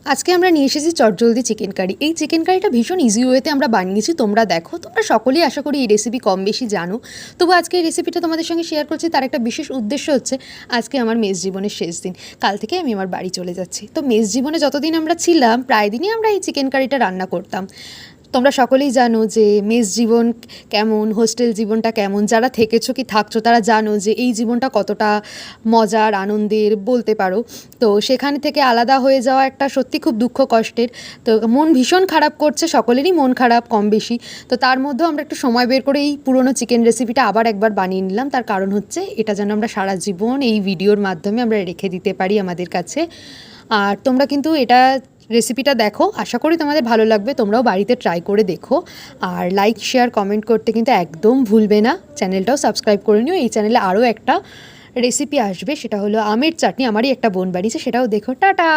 আজকে আমরা নিয়ে এসেছি চটজলদি চিকেন কারি। এই চিকেন কারিটা ভীষণ ইজি ওয়েতে আমরা বানিয়েছি, তোমরা দেখো। তোমরা সকলেই আশা করি এই রেসিপি কম বেশি জানো। তবু আজকে এই রেসিপিটা তোমাদের সঙ্গে শেয়ার করছি, তার একটা বিশেষ উদ্দেশ্য হচ্ছে আজকে আমার মেস জীবনের শেষ দিন। কাল থেকে আমি আমার বাড়ি চলে যাচ্ছি। তো মেস জীবনে যতদিন আমরা ছিলাম প্রায় দিনই আমরা এই চিকেন কারিটা রান্না করতাম। তোমরা সকলেই জানো যে মেস জীবন কেমন, হোস্টেল জীবনটা কেমন। যারা থেকেছো কি থাকছো তারা জানো যে এই জীবনটা কতটা মজার, আনন্দের বলতে পারো। তো সেখান থেকে আলাদা হয়ে যাওয়া একটা সত্যি খুব দুঃখ কষ্টের। তো মন ভীষণ খারাপ করছে, সকলেরই মন খারাপ কম বেশি। তো তার মধ্যেও আমরা একটু সময় বের করে এই পুরনো চিকেন রেসিপিটা আবার একবার বানিয়ে নিলাম। তার কারণ হচ্ছে এটা যেন আমরা সারা জীবন এই ভিডিওর মাধ্যমে আমরা রেখে দিতে পারি আমাদের কাছে। আর তোমরা কিন্তু এটা রেসিপিটা দেখো, আশা করি তোমাদের ভালো লাগবে। তোমরাও বাড়িতে ট্রাই করে দেখো। আর লাইক, শেয়ার, কমেন্ট করতে কিন্তু একদম ভুলবে না। চ্যানেলটাও সাবস্ক্রাইব করে নিও। এই চ্যানেলে আরও একটা রেসিপি আসবে, সেটা হলো আমের চাটনি। আমারই একটা বোন বানিয়েছে, সেটাও দেখো। টাটা।